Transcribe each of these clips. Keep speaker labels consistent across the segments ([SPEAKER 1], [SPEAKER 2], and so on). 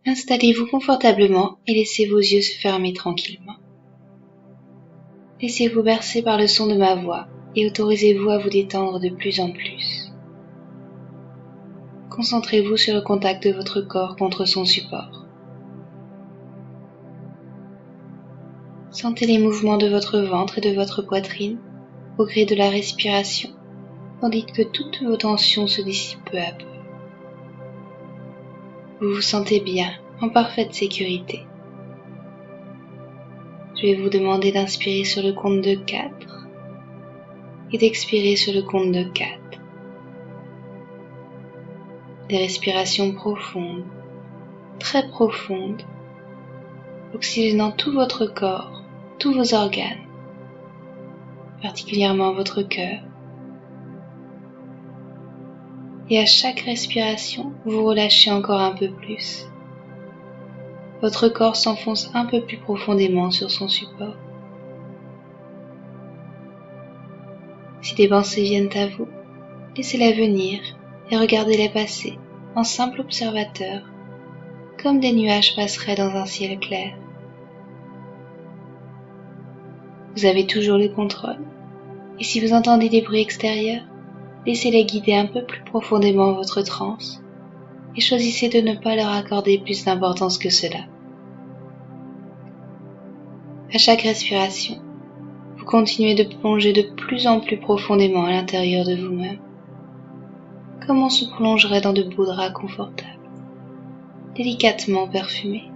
[SPEAKER 1] Installez-vous confortablement et laissez vos yeux se fermer tranquillement. Laissez-vous bercer par le son de ma voix et autorisez-vous à vous détendre de plus en plus. Concentrez-vous sur le contact de votre corps contre son support. Sentez les mouvements de votre ventre et de votre poitrine au gré de la respiration, tandis que toutes vos tensions se dissipent peu à peu. Vous vous sentez bien, en parfaite sécurité. Je vais vous demander d'inspirer sur le compte de 4 et d'expirer sur le compte de 4. Des respirations profondes, très profondes, oxygénant tout votre corps, tous vos organes, particulièrement votre cœur. Et à chaque respiration, vous relâchez encore un peu plus. Votre corps s'enfonce un peu plus profondément sur son support. Si des pensées viennent à vous, laissez-les venir et regardez-les passer en simple observateur, comme des nuages passeraient dans un ciel clair. Vous avez toujours le contrôle, et si vous entendez des bruits extérieurs, laissez-les guider un peu plus profondément votre transe et choisissez de ne pas leur accorder plus d'importance que cela. À chaque respiration, vous continuez de plonger de plus en plus profondément à l'intérieur de vous-même, comme on se plongerait dans de beaux draps confortables, délicatement parfumés.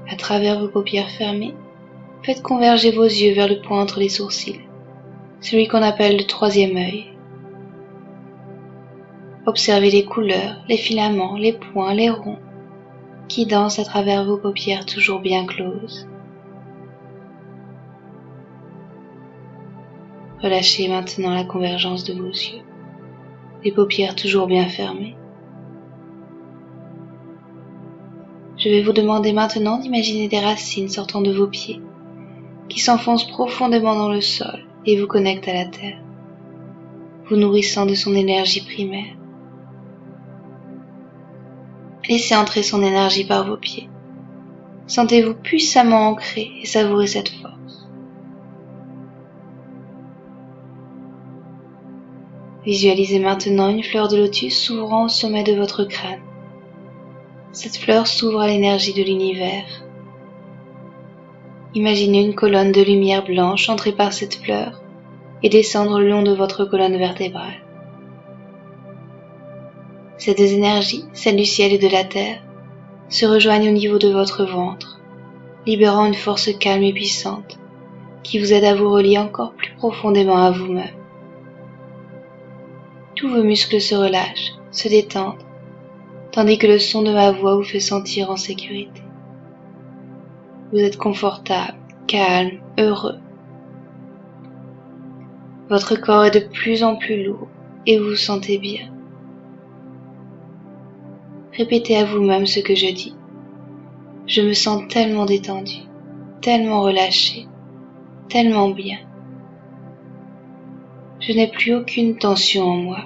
[SPEAKER 1] À travers vos paupières fermées, faites converger vos yeux vers le point entre les sourcils, celui qu'on appelle le troisième œil. Observez les couleurs, les filaments, les points, les ronds, qui dansent à travers vos paupières toujours bien closes. Relâchez maintenant la convergence de vos yeux, les paupières toujours bien fermées. Je vais vous demander maintenant d'imaginer des racines sortant de vos pieds, qui s'enfoncent profondément dans le sol et vous connectent à la terre, vous nourrissant de son énergie primaire. Laissez entrer son énergie par vos pieds. Sentez-vous puissamment ancré et savourez cette force. Visualisez maintenant une fleur de lotus s'ouvrant au sommet de votre crâne. Cette fleur s'ouvre à l'énergie de l'univers. Imaginez une colonne de lumière blanche entrer par cette fleur et descendre le long de votre colonne vertébrale. Ces deux énergies, celle du ciel et de la terre, se rejoignent au niveau de votre ventre, libérant une force calme et puissante qui vous aide à vous relier encore plus profondément à vous-même. Tous vos muscles se relâchent, se détendent, tandis que le son de ma voix vous fait sentir en sécurité. Vous êtes confortable, calme, heureux. Votre corps est de plus en plus lourd et vous vous sentez bien. Répétez à vous-même ce que je dis. Je me sens tellement détendu, tellement relâché, tellement bien. Je n'ai plus aucune tension en moi.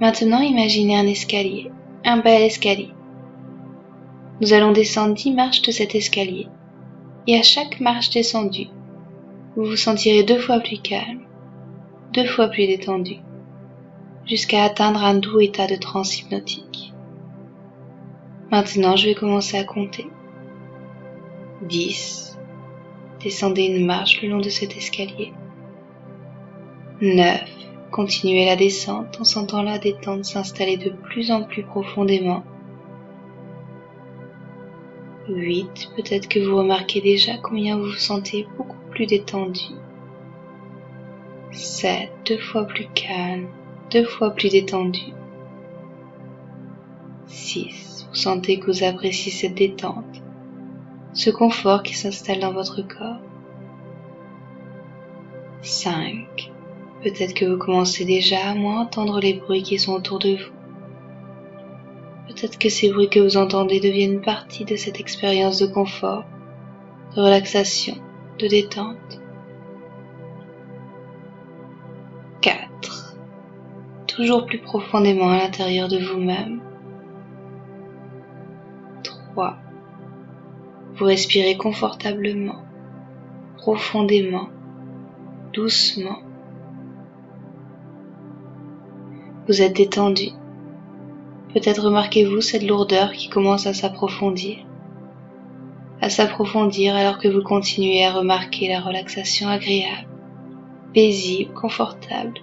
[SPEAKER 1] Maintenant, imaginez un escalier, un bel escalier. Nous allons descendre 10 marches de cet escalier, et à chaque marche descendue, vous vous sentirez 2 fois plus calme, 2 fois plus détendu, jusqu'à atteindre un doux état de transe hypnotique. Maintenant, je vais commencer à compter. 10. Descendez une marche le long de cet escalier. 9. Continuez la descente en sentant la détente s'installer de plus en plus profondément. 8. Peut-être que vous remarquez déjà combien vous vous sentez beaucoup plus détendu. 7. 2 fois plus calme, 2 fois plus détendu. 6. Vous sentez que vous appréciez cette détente, ce confort qui s'installe dans votre corps. 5. Peut-être que vous commencez déjà à moins entendre les bruits qui sont autour de vous. Peut-être que ces bruits que vous entendez deviennent partie de cette expérience de confort, de relaxation, de détente. 4. toujours plus profondément à l'intérieur de vous-même. 3. Vous respirez confortablement, profondément, doucement. Vous êtes détendu. Peut-être remarquez-vous cette lourdeur qui commence à s'approfondir alors que vous continuez à remarquer la relaxation agréable, paisible, confortable,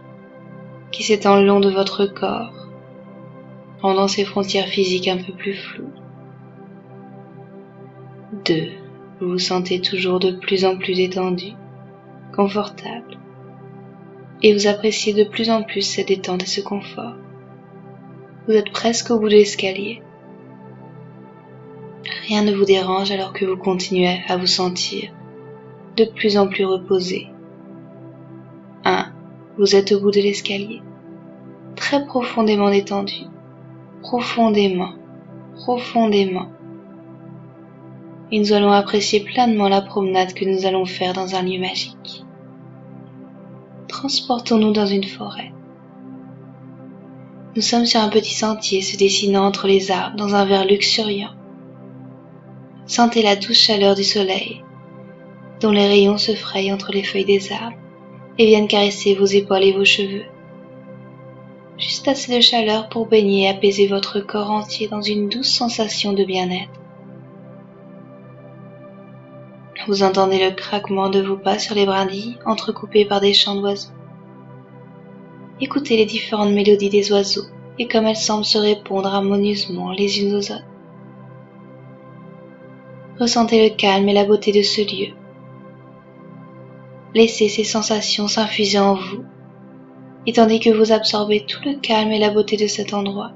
[SPEAKER 1] qui s'étend le long de votre corps, rendant ses frontières physiques un peu plus floues. 2. Vous vous sentez toujours de plus en plus détendu, confortable, et vous appréciez de plus en plus cette détente et ce confort. Vous êtes presque au bout de l'escalier. Rien ne vous dérange alors que vous continuez à vous sentir de plus en plus reposé. 1. Vous êtes au bout de l'escalier, très profondément détendu, profondément. Et nous allons apprécier pleinement la promenade que nous allons faire dans un lieu magique. Transportons-nous dans une forêt. Nous sommes sur un petit sentier se dessinant entre les arbres dans un vert luxuriant. Sentez la douce chaleur du soleil, dont les rayons se frayent entre les feuilles des arbres et viennent caresser vos épaules et vos cheveux. Juste assez de chaleur pour baigner et apaiser votre corps entier dans une douce sensation de bien-être. Vous entendez le craquement de vos pas sur les brindilles entrecoupées par des chants d'oiseaux. Écoutez les différentes mélodies des oiseaux et comme elles semblent se répondre harmonieusement les unes aux autres. Ressentez le calme et la beauté de ce lieu. Laissez ces sensations s'infuser en vous, et tandis que vous absorbez tout le calme et la beauté de cet endroit,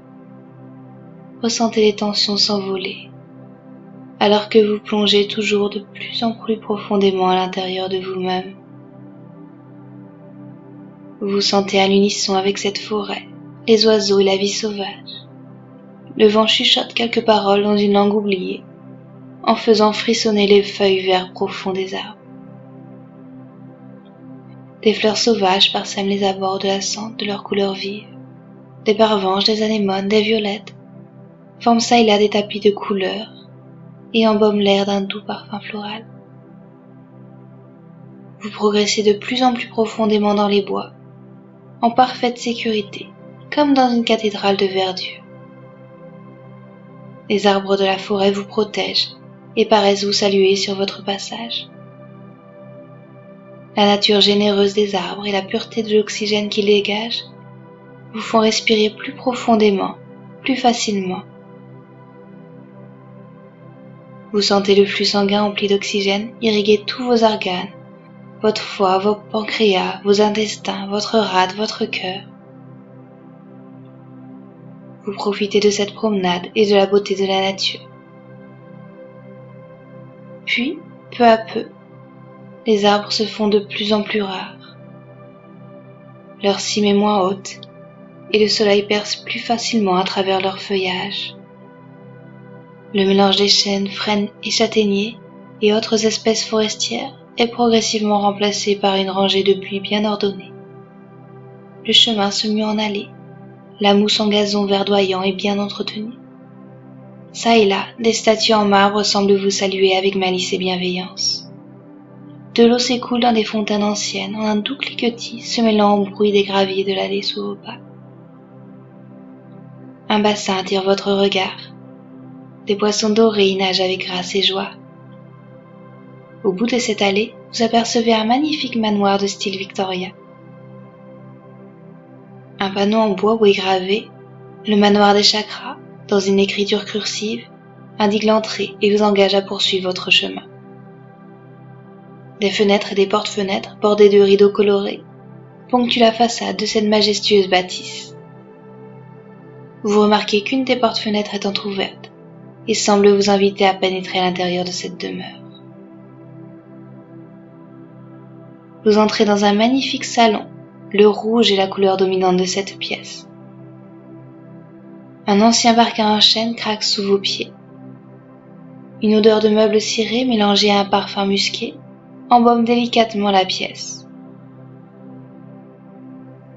[SPEAKER 1] ressentez les tensions s'envoler, alors que vous plongez toujours de plus en plus profondément à l'intérieur de vous-même. Vous vous sentez à l'unisson avec cette forêt, les oiseaux et la vie sauvage. Le vent chuchote quelques paroles dans une langue oubliée, en faisant frissonner les feuilles vert profonds des arbres. Des fleurs sauvages parsèment les abords de la sente de leurs couleurs vives. Des pervenches, des anémones, des violettes forment çà et là des tapis de couleurs et embaument l'air d'un doux parfum floral. Vous progressez de plus en plus profondément dans les bois, en parfaite sécurité, comme dans une cathédrale de verdure. Les arbres de la forêt vous protègent et paraissent vous saluer sur votre passage. La nature généreuse des arbres et la pureté de l'oxygène qu'ils dégagent vous font respirer plus profondément, plus facilement. Vous sentez le flux sanguin empli d'oxygène irriguer tous vos organes, votre foie, vos pancréas, vos intestins, votre rate, votre cœur. Vous profitez de cette promenade et de la beauté de la nature. Puis, peu à peu, les arbres se font de plus en plus rares. Leur cime est moins haute et le soleil perce plus facilement à travers leur feuillage. Le mélange des chênes, frênes et châtaigniers et autres espèces forestières est progressivement remplacé par une rangée de buis bien ordonnée. Le chemin se mue en allée, la mousse en gazon verdoyant et bien entretenue. Ça et là, des statues en marbre semblent vous saluer avec malice et bienveillance. De l'eau s'écoule dans des fontaines anciennes en un doux cliquetis se mêlant au bruit des graviers de l'allée sous vos pas. Un bassin attire votre regard. Des poissons dorés y nagent avec grâce et joie. Au bout de cette allée, vous apercevez un magnifique manoir de style victorien. Un panneau en bois où est gravé « Le manoir des chakras » dans une écriture cursive indique l'entrée et vous engage à poursuivre votre chemin. Des fenêtres et des porte-fenêtres bordées de rideaux colorés ponctuent la façade de cette majestueuse bâtisse. Vous remarquez qu'une des porte-fenêtres est entr'ouverte et semble vous inviter à pénétrer à l'intérieur de cette demeure. Vous entrez dans un magnifique salon, le rouge est la couleur dominante de cette pièce. Un ancien parquet en chêne craque sous vos pieds. Une odeur de meubles cirés mélangée à un parfum musqué embaume délicatement la pièce.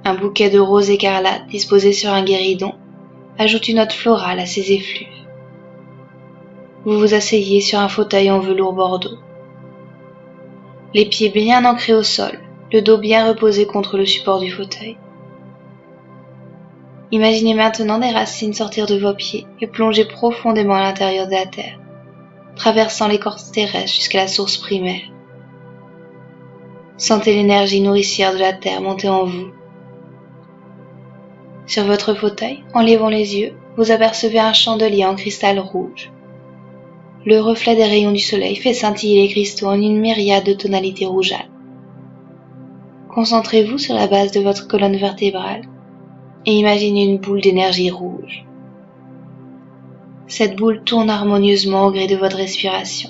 [SPEAKER 1] Un bouquet de roses écarlates disposé sur un guéridon ajoute une note florale à ces effluves. Vous vous asseyez sur un fauteuil en velours bordeaux. Les pieds bien ancrés au sol, le dos bien reposé contre le support du fauteuil. Imaginez maintenant des racines sortir de vos pieds et plonger profondément à l'intérieur de la terre, traversant l'écorce terrestre jusqu'à la source primaire. Sentez l'énergie nourricière de la terre monter en vous. Sur votre fauteuil, en levant les yeux, vous apercevez un chandelier en cristal rouge. Le reflet des rayons du soleil fait scintiller les cristaux en une myriade de tonalités rougeâtres. Concentrez-vous sur la base de votre colonne vertébrale et imaginez une boule d'énergie rouge. Cette boule tourne harmonieusement au gré de votre respiration.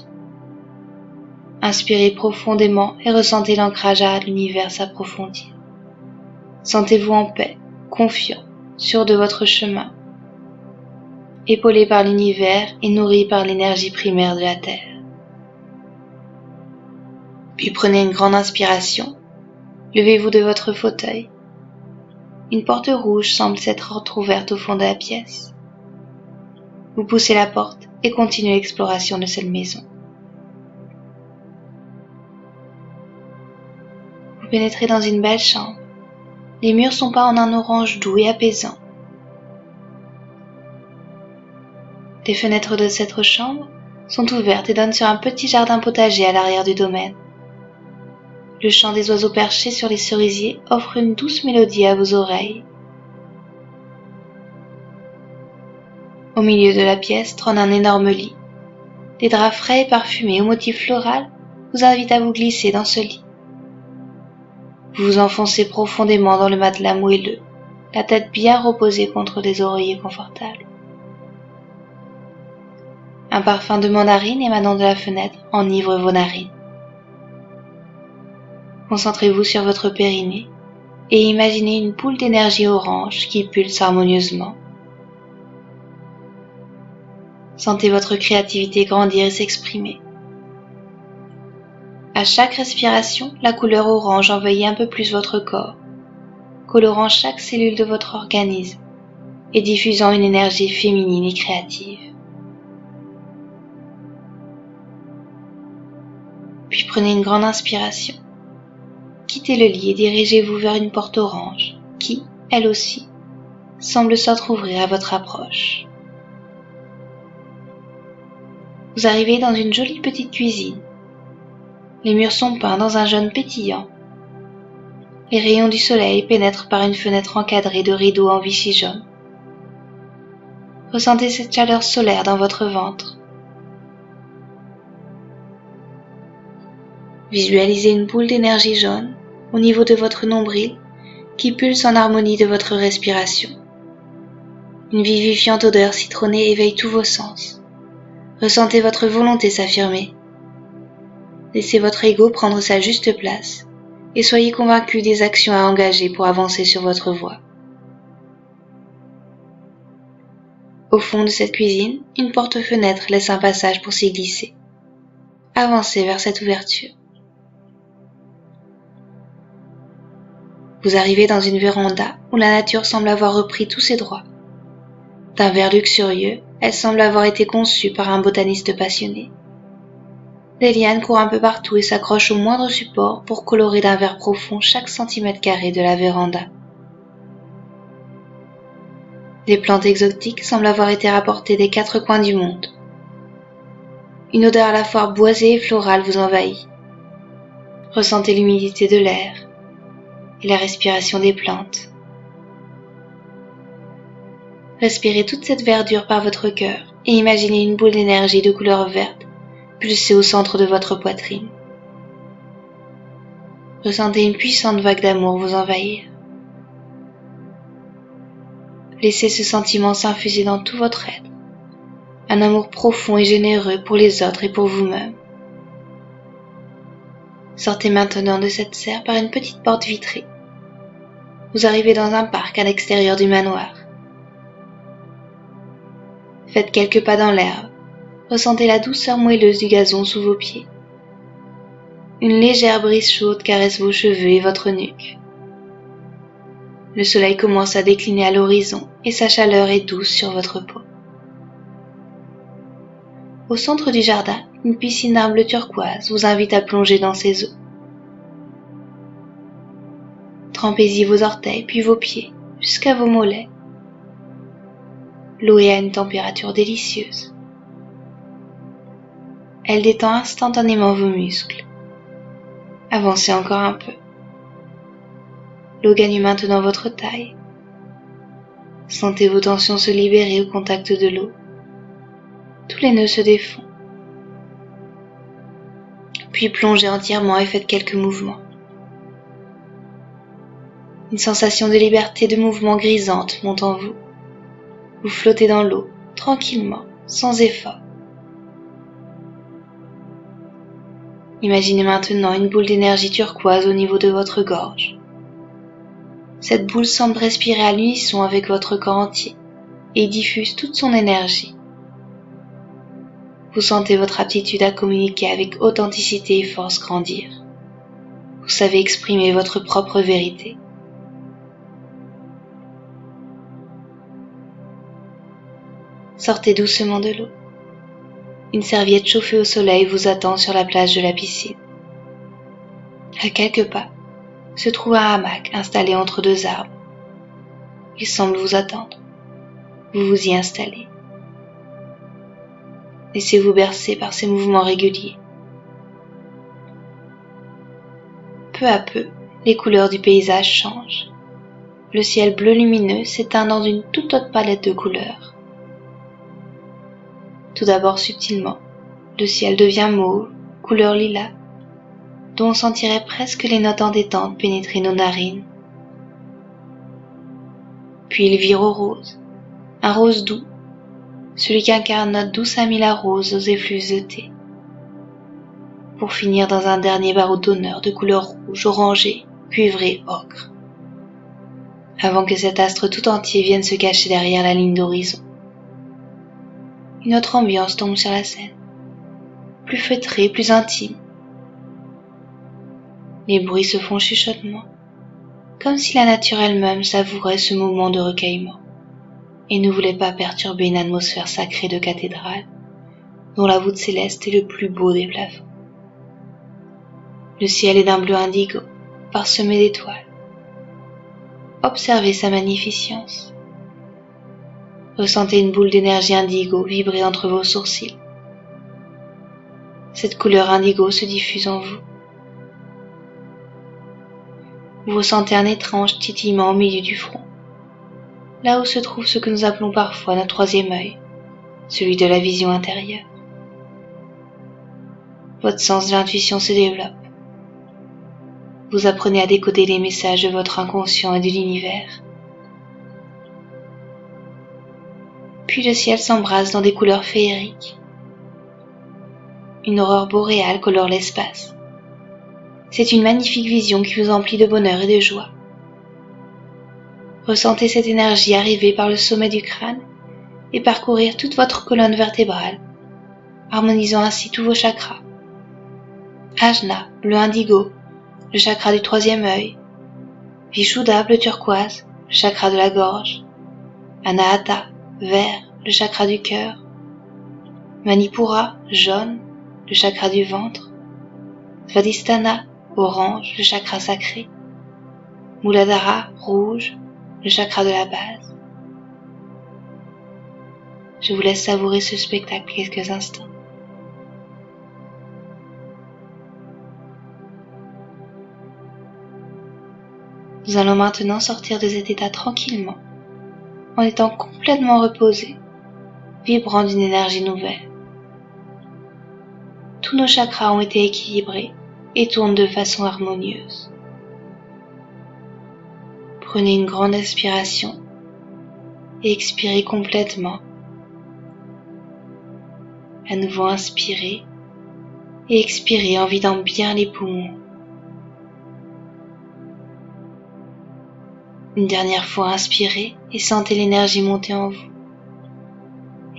[SPEAKER 1] Inspirez profondément et ressentez l'ancrage à l'univers s'approfondir. Sentez-vous en paix, confiant, sûr de votre chemin, épaulé par l'univers et nourri par l'énergie primaire de la Terre. Puis prenez une grande inspiration, levez-vous de votre fauteuil. Une porte rouge semble s'être entrouverte au fond de la pièce. Vous poussez la porte et continuez l'exploration de cette maison. Vous pénétrez dans une belle chambre. Les murs sont peints en un orange doux et apaisant. Les fenêtres de cette chambre sont ouvertes et donnent sur un petit jardin potager à l'arrière du domaine. Le chant des oiseaux perchés sur les cerisiers offre une douce mélodie à vos oreilles. Au milieu de la pièce trône un énorme lit. Des draps frais et parfumés au motif floral vous invitent à vous glisser dans ce lit. Vous vous enfoncez profondément dans le matelas moelleux, la tête bien reposée contre des oreillers confortables. Un parfum de mandarine émanant de la fenêtre enivre vos narines. Concentrez-vous sur votre périnée et imaginez une boule d'énergie orange qui pulse harmonieusement. Sentez votre créativité grandir et s'exprimer. À chaque respiration, la couleur orange envahit un peu plus votre corps, colorant chaque cellule de votre organisme et diffusant une énergie féminine et créative. Puis prenez une grande inspiration. Quittez le lit et dirigez-vous vers une porte orange qui, elle aussi, semble s'entrouvrir à votre approche. Vous arrivez dans une jolie petite cuisine. Les murs sont peints dans un jaune pétillant. Les rayons du soleil pénètrent par une fenêtre encadrée de rideaux en Vichy jaune. Ressentez cette chaleur solaire dans votre ventre. Visualisez une boule d'énergie jaune au niveau de votre nombril qui pulse en harmonie de votre respiration. Une vivifiante odeur citronnée éveille tous vos sens. Ressentez votre volonté s'affirmer. Laissez votre ego prendre sa juste place et soyez convaincu des actions à engager pour avancer sur votre voie. Au fond de cette cuisine, une porte-fenêtre laisse un passage pour s'y glisser. Avancez vers cette ouverture. Vous arrivez dans une véranda où la nature semble avoir repris tous ses droits. D'un vert luxurieux, elle semble avoir été conçue par un botaniste passionné. Les lianes courent un peu partout et s'accrochent au moindre support pour colorer d'un vert profond chaque centimètre carré de la véranda. Des plantes exotiques semblent avoir été rapportées des quatre coins du monde. Une odeur à la fois boisée et florale vous envahit. Ressentez l'humidité de l'air et la respiration des plantes. Respirez toute cette verdure par votre cœur et imaginez une boule d'énergie de couleur verte pulser au centre de votre poitrine. Ressentez une puissante vague d'amour vous envahir. Laissez ce sentiment s'infuser dans tout votre être. Un amour profond et généreux pour les autres et pour vous-même. Sortez maintenant de cette serre par une petite porte vitrée. Vous arrivez dans un parc à l'extérieur du manoir. Faites quelques pas dans l'herbe. Ressentez la douceur moelleuse du gazon sous vos pieds. Une légère brise chaude caresse vos cheveux et votre nuque. Le soleil commence à décliner à l'horizon et sa chaleur est douce sur votre peau. Au centre du jardin, une piscine d'un bleu turquoise vous invite à plonger dans ses eaux. Trempez-y vos orteils puis vos pieds jusqu'à vos mollets. L'eau est à une température délicieuse. Elle détend instantanément vos muscles. Avancez encore un peu. L'eau gagne maintenant votre taille. Sentez vos tensions se libérer au contact de l'eau. Tous les nœuds se défont. Puis plongez entièrement et faites quelques mouvements. Une sensation de liberté de mouvement grisante monte en vous. Vous flottez dans l'eau, tranquillement, sans effort. Imaginez maintenant une boule d'énergie turquoise au niveau de votre gorge. Cette boule semble respirer à l'unisson avec votre corps entier et diffuse toute son énergie. Vous sentez votre aptitude à communiquer avec authenticité et force grandir. Vous savez exprimer votre propre vérité. Sortez doucement de l'eau. Une serviette chauffée au soleil vous attend sur la plage de la piscine. À quelques pas, se trouve un hamac installé entre deux arbres. Il semble vous attendre. Vous vous y installez. Laissez-vous bercer par ces mouvements réguliers. Peu à peu, les couleurs du paysage changent. Le ciel bleu lumineux s'éteint dans une toute autre palette de couleurs. Tout d'abord subtilement, le ciel devient mauve, couleur lilas, dont on sentirait presque les notes en détente pénétrer nos narines. Puis il vire au rose, un rose doux, celui qu'incarne notre douce amie la rose aux effluves de thé, pour finir dans un dernier baroud d'honneur de couleur rouge, orangé, cuivré, ocre, avant que cet astre tout entier vienne se cacher derrière la ligne d'horizon. Une autre ambiance tombe sur la scène, plus feutrée, plus intime. Les bruits se font chuchotement, comme si la nature elle-même savourait ce moment de recueillement et ne voulait pas perturber une atmosphère sacrée de cathédrale, dont la voûte céleste est le plus beau des plafonds. Le ciel est d'un bleu indigo, parsemé d'étoiles. Observez sa magnificence. Ressentez une boule d'énergie indigo vibrer entre vos sourcils. Cette couleur indigo se diffuse en vous. Vous ressentez un étrange titillement au milieu du front, là où se trouve ce que nous appelons parfois notre troisième œil, celui de la vision intérieure. Votre sens de l'intuition se développe. Vous apprenez à décoder les messages de votre inconscient et de l'univers. Puis le ciel s'embrase dans des couleurs féeriques. Une aurore boréale colore l'espace. C'est une magnifique vision qui vous emplit de bonheur et de joie. Ressentez cette énergie arriver par le sommet du crâne et parcourir toute votre colonne vertébrale, harmonisant ainsi tous vos chakras. Ajna, bleu indigo, le chakra du troisième œil. Vishuddha, bleu turquoise, le chakra de la gorge. Anahata, vert, le chakra du cœur. Manipura, jaune, le chakra du ventre. Svadhisthana, orange, le chakra sacré. Muladhara, rouge, le chakra de la base. Je vous laisse savourer ce spectacle quelques instants. Nous allons maintenant sortir de cet état tranquillement, en étant complètement reposés, vibrant d'une énergie nouvelle. Tous nos chakras ont été équilibrés et tournent de façon harmonieuse. Prenez une grande inspiration et expirez complètement. À nouveau inspirez et expirez en vidant bien les poumons. Une dernière fois, inspirez et sentez l'énergie monter en vous.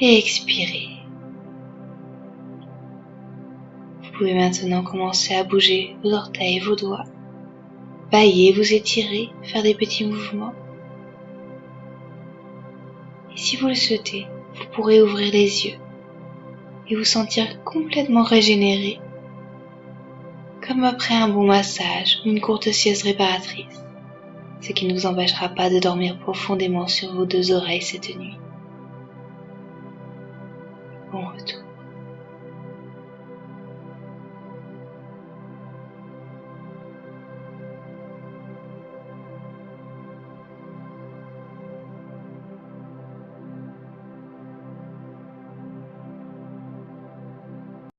[SPEAKER 1] Et expirez. Vous pouvez maintenant commencer à bouger vos orteils, vos doigts. Bailler, vous étirer, faire des petits mouvements. Et si vous le souhaitez, vous pourrez ouvrir les yeux et vous sentir complètement régénéré, comme après un bon massage ou une courte sieste réparatrice, ce qui ne vous empêchera pas de dormir profondément sur vos deux oreilles cette nuit. Bon retour.